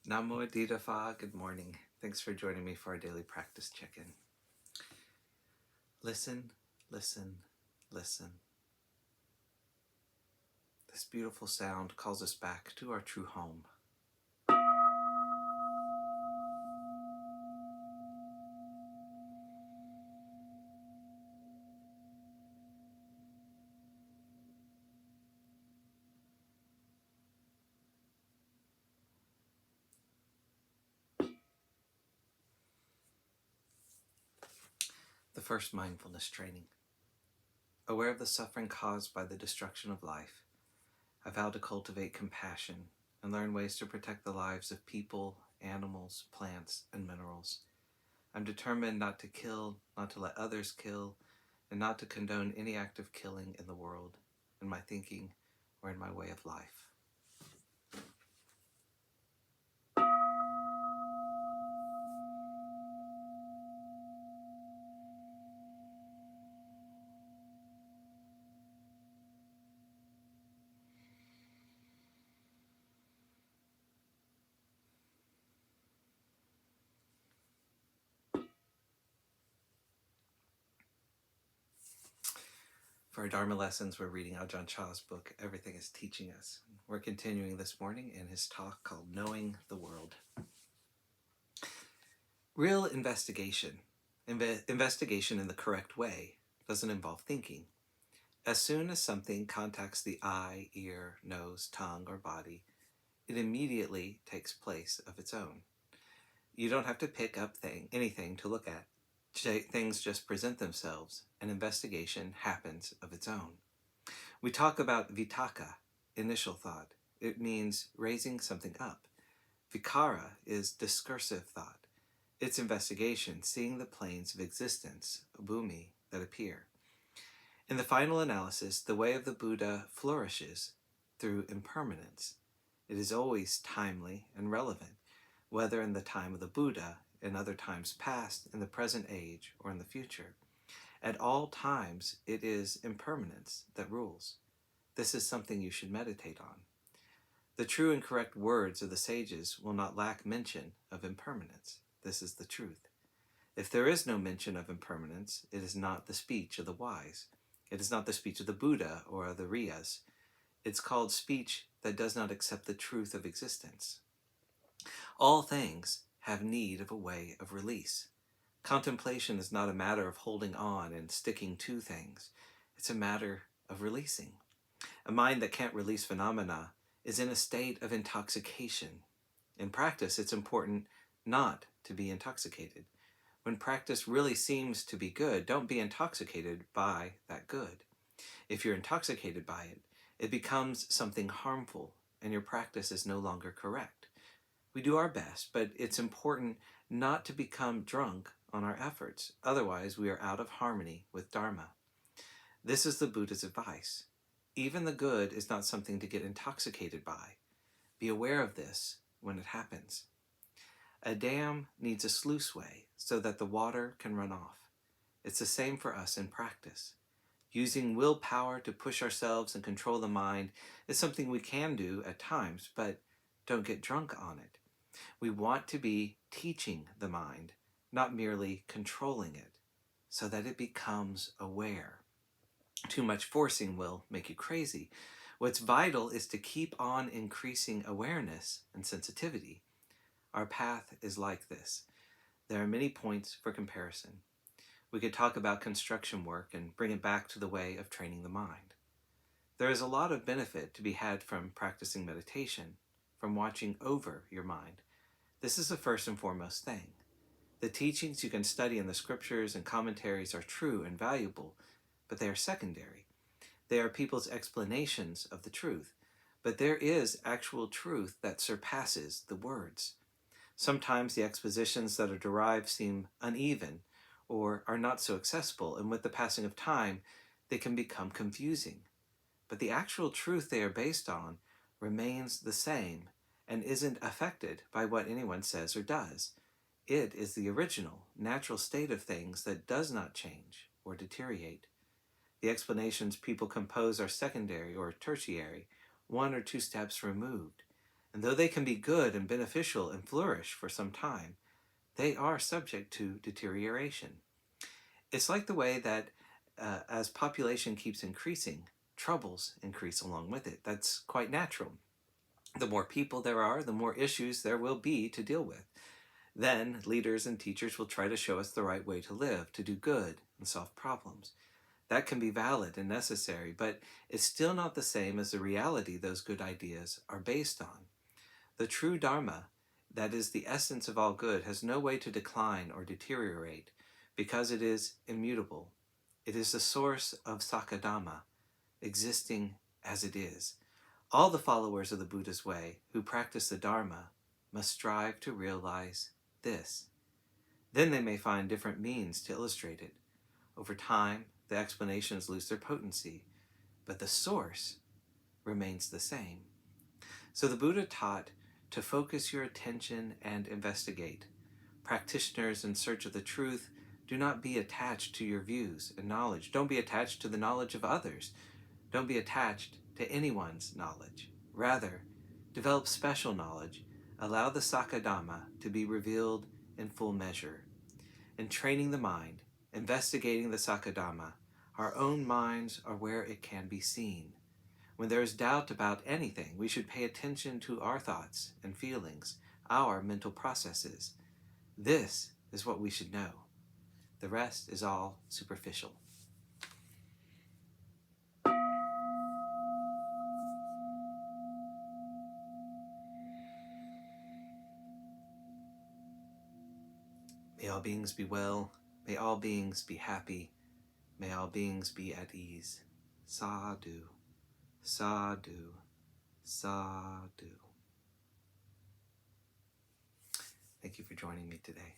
Namo Pha, good morning. Thanks for joining me for our daily practice check-in. Listen, listen, listen. This beautiful sound calls us back to our true home. The first mindfulness training. Aware of the suffering caused by the destruction of life, I vow to cultivate compassion and learn ways to protect the lives of people, animals, plants, and minerals. I'm determined not to kill, not to let others kill, and not to condone any act of killing in the world, in my thinking, or in my way of life. For our Dharma lessons, we're reading Ajahn Chah's book, Everything is Teaching Us. We're continuing this morning in his talk called Knowing the World. Real investigation in the correct way, doesn't involve thinking. As soon as something contacts the eye, ear, nose, tongue, or body, it immediately takes place of its own. You don't have to pick up anything to look at. Things just present themselves, and investigation happens of its own. We talk about vitakka, initial thought. It means raising something up. Vikara is discursive thought. It's investigation, seeing the planes of existence, bhumi, that appear. In the final analysis, the way of the Buddha flourishes through impermanence. It is always timely and relevant, whether in the time of the Buddha, in other times past, in the present age, or in the future. At all times, it is impermanence that rules. This is something you should meditate on. The true and correct words of the sages will not lack mention of impermanence. This is the truth. If there is no mention of impermanence, it is not the speech of the wise. It is not the speech of the Buddha or the Riyas. It's called speech that does not accept the truth of existence. All things have need of a way of release. Contemplation is not a matter of holding on and sticking to things. It's a matter of releasing. A mind that can't release phenomena is in a state of intoxication. In practice, it's important not to be intoxicated. When practice really seems to be good, don't be intoxicated by that good. If you're intoxicated by it, it becomes something harmful, and your practice is no longer correct. We do our best, but it's important not to become drunk on our efforts. Otherwise, we are out of harmony with Dharma. This is the Buddha's advice. Even the good is not something to get intoxicated by. Be aware of this when it happens. A dam needs a sluiceway so that the water can run off. It's the same for us in practice. Using willpower to push ourselves and control the mind is something we can do at times, but don't get drunk on it. We want to be teaching the mind, not merely controlling it, so that it becomes aware. Too much forcing will make you crazy. What's vital is to keep on increasing awareness and sensitivity. Our path is like this. There are many points for comparison. We could talk about construction work and bring it back to the way of training the mind. There is a lot of benefit to be had from practicing meditation, from watching over your mind. This is the first and foremost thing. The teachings you can study in the scriptures and commentaries are true and valuable, but they are secondary. They are people's explanations of the truth, but there is actual truth that surpasses the words. Sometimes the expositions that are derived seem uneven or are not so accessible, and with the passing of time, they can become confusing. But the actual truth they are based on remains the same and isn't affected by what anyone says or does. It is the original, natural state of things that does not change or deteriorate. The explanations people compose are secondary or tertiary, one or two steps removed, And though they can be good and beneficial and flourish for some time, they are subject to deterioration. It's like the way that as population keeps increasing, troubles increase along with it. That's quite natural. The more people there are, the more issues there will be to deal with. Then leaders and teachers will try to show us the right way to live, to do good, and solve problems. That can be valid and necessary, but it's still not the same as the reality those good ideas are based on. The true Dharma, that is the essence of all good, has no way to decline or deteriorate because it is immutable. It is the source of Sabbadānaṃ, existing as it is. All the followers of the Buddha's way who practice the Dharma must strive to realize this. Then they may find different means to illustrate it. Over time, the explanations lose their potency, but the source remains the same. So the Buddha taught to focus your attention and investigate. Practitioners in search of the truth, do not be attached to your views and knowledge. Don't be attached to the knowledge of others. Don't be attached to anyone's knowledge. Rather, develop special knowledge. Allow the Sabbadānaṃ to be revealed in full measure. In training the mind, investigating the Sabbadānaṃ, our own minds are where it can be seen. When there is doubt about anything, we should pay attention to our thoughts and feelings, our mental processes. This is what we should know. The rest is all superficial. May all beings be well. May all beings be happy. May all beings be at ease. Sadhu, sadhu, sadhu. Thank you for joining me today.